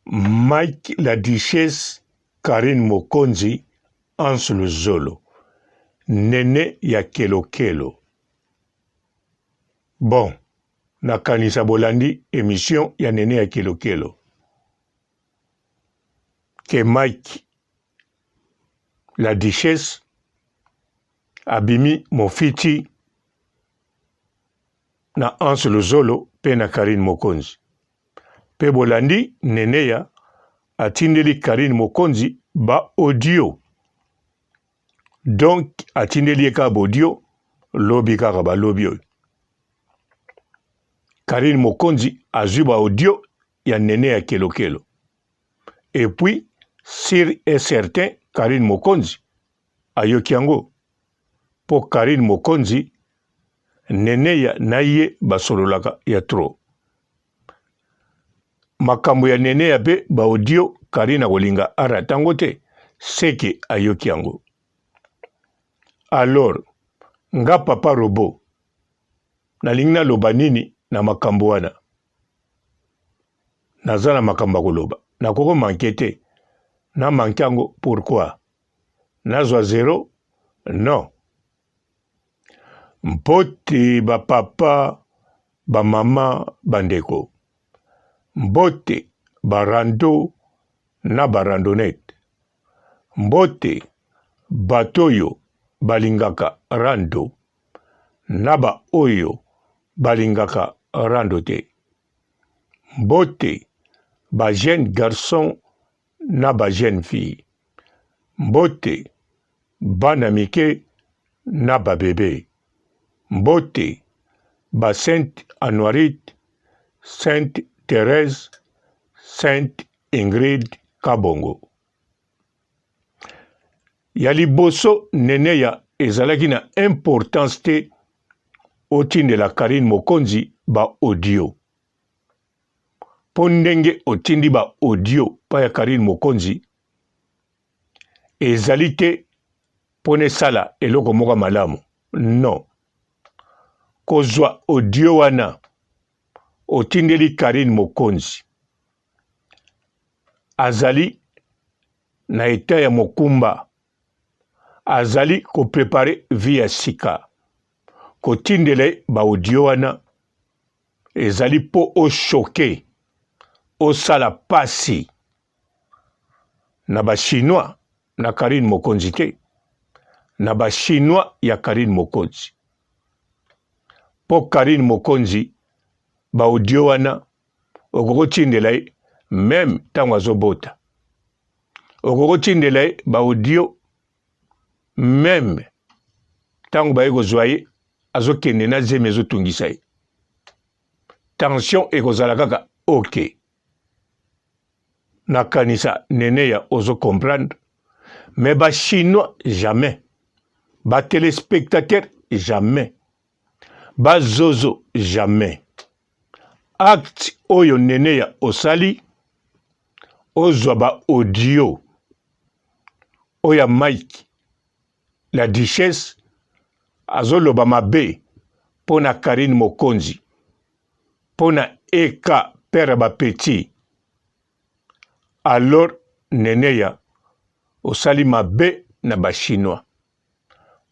Mike la Duchesse Karine Mokonzi Anse Luzolo Nene ya Kelo Kelo. Bon, nakanisa bolandi émission ya Nene ya Kelo Kelo. Que Mike la Duchesse abimi mofiti na Anse Luzolo pe na Karine Mokonzi. Pe bolandi Nene ya atindeli Karine Mokonzi ba audio. Donc atindeli eka audio lobi kaka ba lobi oyo. Karine Mokonzi azwi ba audio ya Nene ya Kelo Kelo. Et puis sûr et certain Karine Mokonzi ayoki yango po Karine Mokonzi Nene ya naye basololaka ya trop. Makambo ya Nene ya be ba audio Karine akolinga ara tango te seke ayoki yango. Alors nga papa robo nalingi naloba nini na makambo wana. Naza na makambo koloba nakoko manke te na manke yango pourquoi nazwa zéro non. Mpote ba papa ba mama bandeko mbote barando na barandonete mbote batoyo balingaka rando na ba oyo balingaka rando te mbote ba jeune garçon na ba jeune fille mbote bana mike na ba bébé mbote ba Sainte Anuarite, Sainte Thérèse, Sainte Ingrid Kabongo. Ya liboso Nene ya ezalaki na importance te otinde la Karine Mokonzi ba audio. Po ndenge otindi ba audio pa ya Karine Mokonzi ezali te pone sala eloko moka malamu. Non. Kozwa audio wana otindeli Karine Mokonzi azali na eta ya mokumba azali ko prepare via sika kotindele ba audio wana ezali po o choquer o sala pasi na ba chinois na Karine Mokonzi te na ba chinois ya Karine Mokonzi po Karine Mokonzi ba audio wana okoko tindela même tango azobota okoko tindela ba audio même tango ba ekozwa ye azokende na zeme ezotungisa ye tension ekozala kaka ok nakanisa Nene ya ozo comprendre mais ba chinois jamais ba téléspectateurs jamais ba zozo jamais acte oyo Nene ya osali ozwa ba audio oya Mike la Duchesse azoloba mabe pona Karine Mokonzi pona eka père ba petit alors Nene ya osali mabe na ba chinois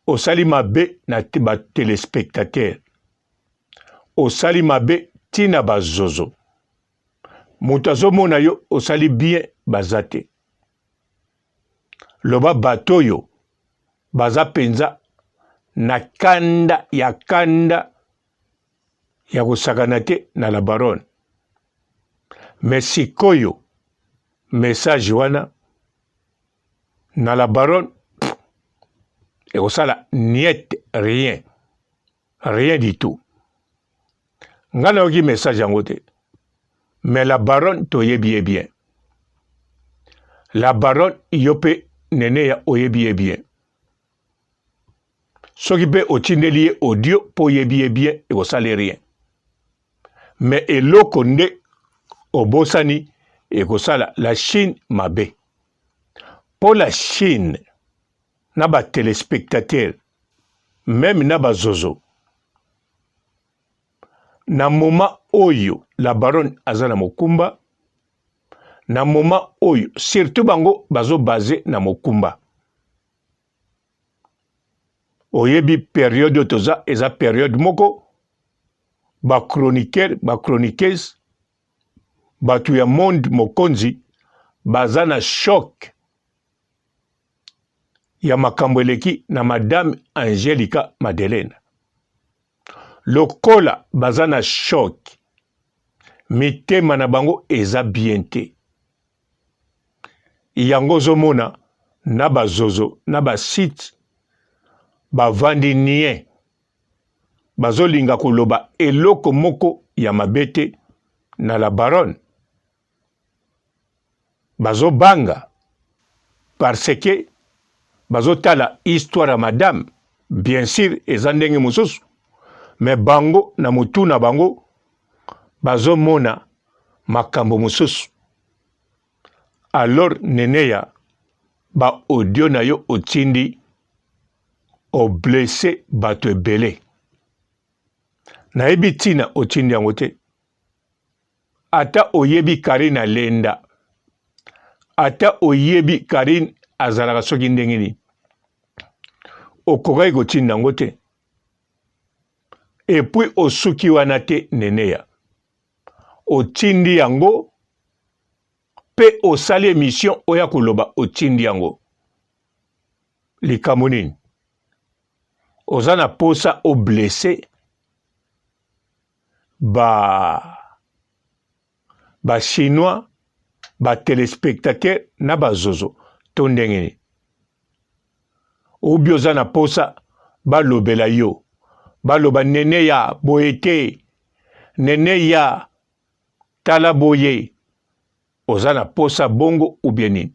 osali mabe na ba téléspectateurs osali mabe tina bazozo moto azomona yo osali bien bazate loba bato yo baza penza na kanda ya kosakana te na la baronne mais sikoyo message wana na la baronne ekosala niet rien du tout. Nga nayoki message yango te mais la baronne toyebi bien la baronne yo pe Nene ya oyebi bien soki pe otindeli ye audio po yebi bien ekosala rien mais eloko nde obosani ekosala la Chine mabe po la Chine na ba téléspectateurs même na ba zozo na moment oyo la baronne aza na mokumba na moment oyo surtout bango bazo basé na mokumba oyebi période toza eza période moko ba chroniqueur ba chroniqueuse batu ya monde mokonzi baza na choc ya makambo eleki na madame Angelica Madeleine lokola baza na choc mitema na bango eza bien te yango zomona na bazozo na basite bavandi nie bazolinga koloba eloko moko ya mabete na la baronne bazobanga parce que bazotala histoire ya madame bien sûr eza ndenge mosusu mais bango na mutu na bango bazomona makambo mosusu alors neneya ba audio na yo otindi oblessé bato ebele nayebi ntina otindi yango te ata oyebi Karine alenda ata oyebi Karine azalaka soki ndenge nini okokaki kotinda yango te epuis osuki wana te neneya otindi yango pe osali émission oya koloba otindi yango likambo nini oza na posa oblessé ba chinois ba téléspectateur na bazozo to ndenge nini obi oza na posa balobela yo baloba neneya boye te neneya tala boye oza na posa bongo ou bien nini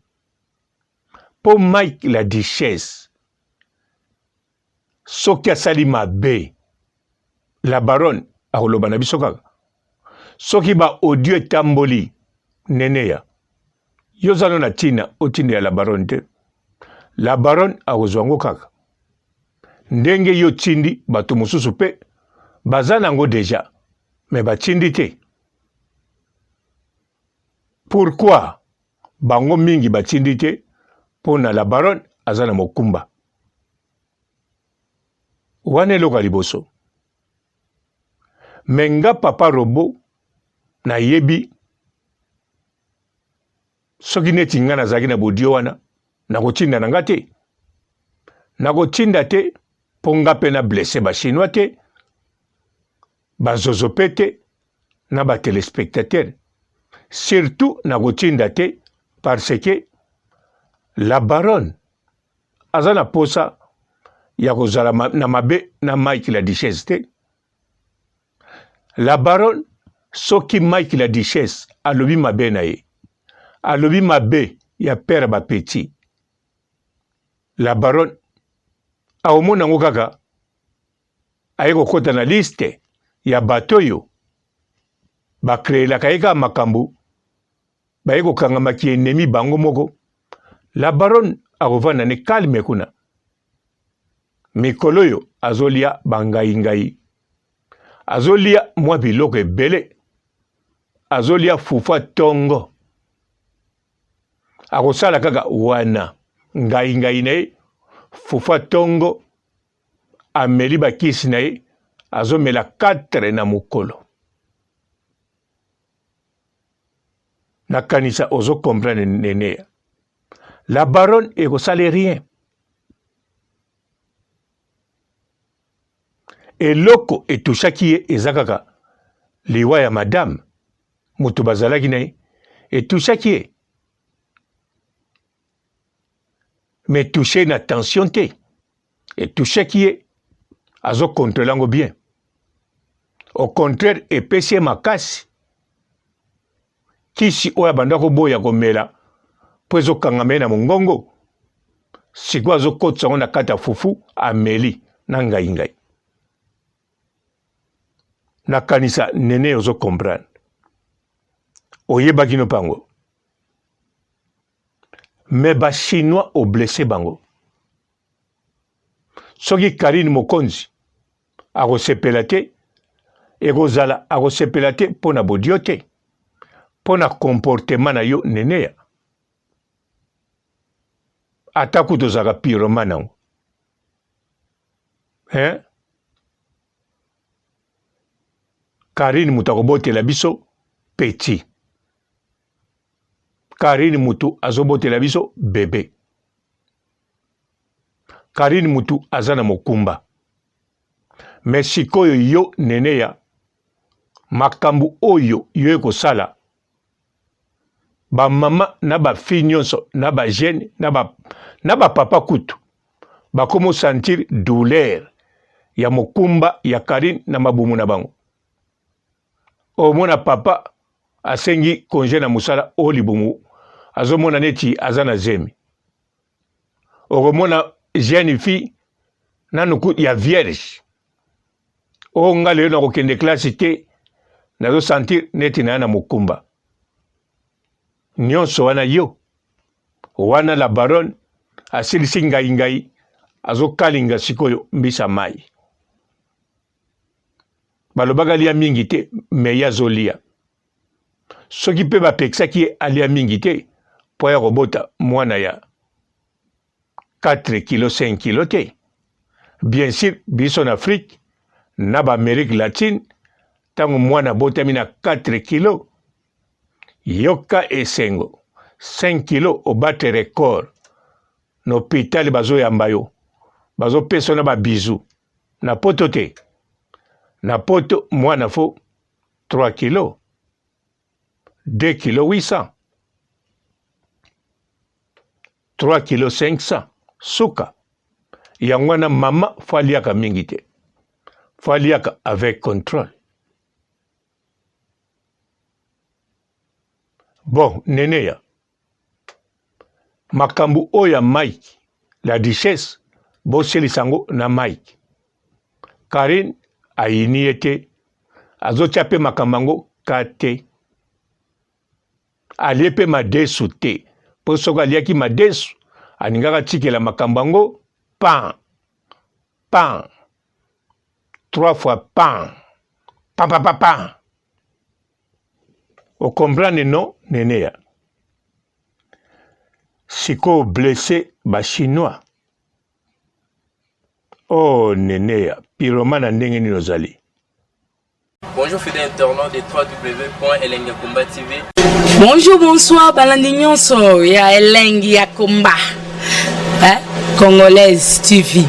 po Mike la Duchesse soki asali mabe la baronne akoloba na biso kaka soki ba audio etamboli neneya yo zano na tina otindi ya la baronne te la baronne akozwa ngo kaka ndenge yo tindi bato mosusu pe baza nango deja mais batindi te pourquoi bango mingi batindi te pona la baronne aza na mokumba wana eloko liboso menga papa robo na yebi soki neti nga nazalaki na bodio wana nakotinda na nga te nakotinda te mpo nga mpe na blesse bachinois te bazozo pe te na batelespectateur surtout nakotinda te parce que la baronne aza na posa ya kozala na mabe na Mike la Duchesse te la baronne soki Mike la Duchesse alobi mabe na ye alobi mabe ya père ba petit la baronne aomona ngo kaka aye kokota na liste ya bato yo bakreelaka ye kaka makambo baye kokangamaki ennemi bango moko la baronne akovanda ne kalme kuna mikolo oyo azolia bangai azolia mwa biloko ebele azolia fufa tongo akosala kaka wana ngai na ye fufa tongo ameli bakisi na ye azomela 4 na mokolo nakanisa ozo comprendre neneya la baronne ekosala rien eloko etushaki ye eza kaka liwa ya madame moto bazalaki na ye etushaki ye mais touché na tension te etushaki ye azokontrole yango bien au contraire epesi ye makasi kisi oyo abanda koboya komela mpo ezokangama ye na mongongo sikoyo azokotisa yango na kati ya fufu ameli na ngai nakanisa nene ozokomprendre oyebaki no pango me bachinois oblesse bango soki Karine mokonzi akosepela te ekozala akosepela te mpo na bodio te pona comportement na yo neneya ata kutozaka pyromane nango Karine mutu akobotela biso petit. Karine mutu azobotela biso bébé. Karine mutu azana mokumba. Mais sikoyo yo neneya makambu oyo yo ekosala ba mama na ba fille nyonso na ba jeune na ba papa kutu bakomo sentir douleur ya mokumba ya Karine na mabumu na bango. Omona papa asengi congé na musala o libumu azomona neti azana zemi. Omona jeune fille nanuku ya vierge. O ngale na kokende classe te nazo sentir neti na mokumba. Nyonso wana yo wana la baronne asilisi ngai azo kalinga sikoyo mbisa mai. Balobaka lia mingi te me ya zolia. Soki pe bapekisaki alia mingi te po ya kobota mwana ya 4 kilo 5 kilo te. Bien sûr biso en Afrique na ba Amérique latine tango mwana botami na 4 kilo yoka esengo 5 kilo obate record no hôpital bazo yamba yo bazo peso na ba bizu na poto te na poto mwana fo 3 kilo 2 kilo 800 3 kilo 500 suka yangwana mama faliaka mingi te faliaka avec contrôle. Bon, neneya makambu oya Mike la duchesse boseli sango na Mike. Karine ayini ete azotia pe makambango kate alie pe madesu te po soko aliaki madesu aningaka tikela makambango pan 3 fois pan o comprendre non neneya siko blessé ba chinois oh neneya pyromane ndenge nini ozali. Bonjour fidèles internautes de www.elengiakomba TV. Bonjour, bonsoir, balandi nyonso ya Elengiakomba Congolaise TV.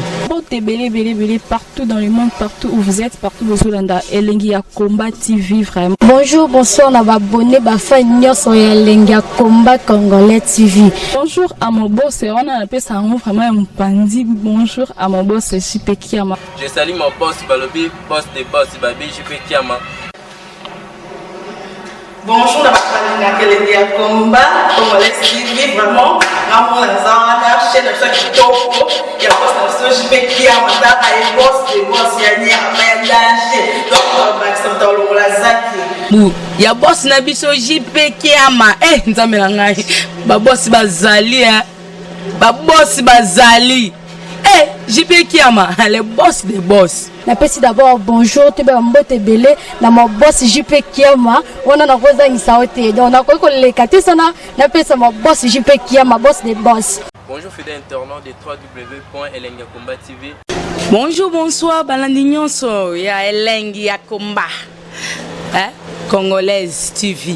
Belé partout dans le monde, partout où vous êtes, partout où vous êtes, Elengiakomba TV vraiment. Bonjour, bonsoir, on va abonner ba fan nyonso ya Elengiakomba Congolais TV. Bonjour à mon boss, on a appelé ça vraiment un pandi. Bonjour à mon boss, JP Kiama. Je salue mon boss Balobi, boss des boss Babi, JP Kiama. Bonjour, à Elengiakomba Congolais TV vraiment. Ramon Lazana, chaîne de chaque topo, il y a boss de JP Kiama, et boss des boss, il y a ni à danger. Donc, Maxime Tolo Lazaki. Il y a boss Nabiso JP Kiama, nzambe na ngai. Ba boss bazali, ba boss bazali. JP Kiama, le boss des boss. Napesi d'abord bonjour, tu peux mbote belé na mon boss JP Kiama, on a na koza ngisaote. Donc na ko le katisana, napesa mon boss JP Kiama, boss des boss. Bonjour fidèles internautes de www.elengiakomba TV. Bonjour, bonsoir, balandi nyonso ya Elengiakomba Congolaise TV.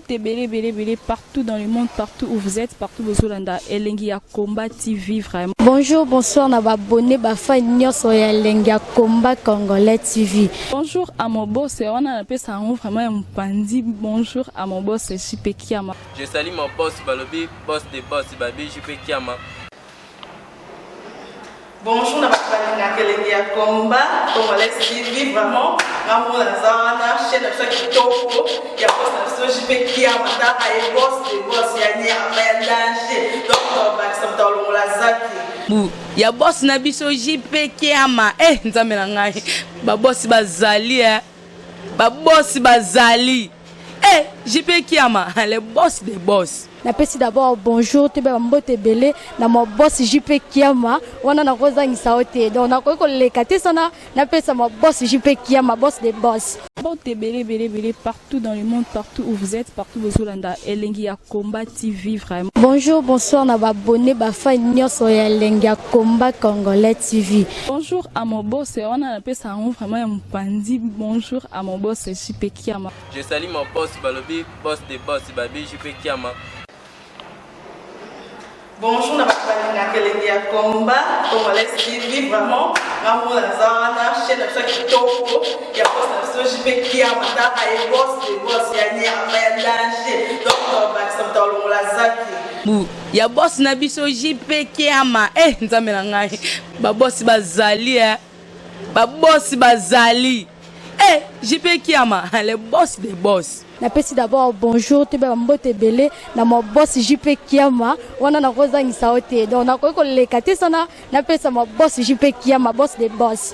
Belé partout dans le monde, partout où vous êtes, partout où vous êtes, Elengiakomba TV vraiment. Bonjour, bonsoir, on va abonner ba fan nyonso ya Elengiakomba Congolais TV. Bonjour à mon boss, on a appelé ça vraiment un pandi. Bonjour à mon boss, JP Kiama. Je salue mon boss Balobi, boss des boss Babi, JP Kiama. Bonjour, à Elengiakomba Congolais TV vraiment. Ramon Lazana, chaîne de chaque topo, il y a boss de JP Kiama, et boss des boss, il y a ni à danger. Donc, Maxime Tolo Lazaki. Il y a boss Nabiso JP Kiama, nzambe na ngai. Ba boss bazali, ba boss bazali. JP Kiama, le boss des boss. Napesi d'abord bonjour, tu peux mbote belé na mon boss JP Kiama, on a na koza ngisaote. Donc na ko le katisana, napesa mon boss JP Kiama, boss des boss. Bote belé partout dans le monde, partout où vous êtes, partout où vous êtes, Elengi ya Combat TV vraiment. Bonjour, bonsoir, na abonné bafa nyonso ya Elengi ya Combat Congolais TV. Bonjour à mon boss, on a appelé ça vraiment un pandi. Bonjour à mon boss JP Kiama. Je salue mon boss Balobi, boss des boss Babi JP Kiama. Bonjour, na bakalina Elengi ya Combat Congolais TV vraiment. Ngamu na zana chaîne na chaque toko ya boss na JP Kiama ta ay boss des boss ya ni ama danger. Donc ba samta longola zaki. Bu ya boss na biso JP Kiama nzambe na ngai ba boss bazali ba boss bazali JP Kiama le boss des boss. Napesi d'abord bonjour te ba mbote belé na mo boss JP Kiama wana na kozangisa ote donc na ko lekate sana napesa mo boss JP Kiama boss des boss.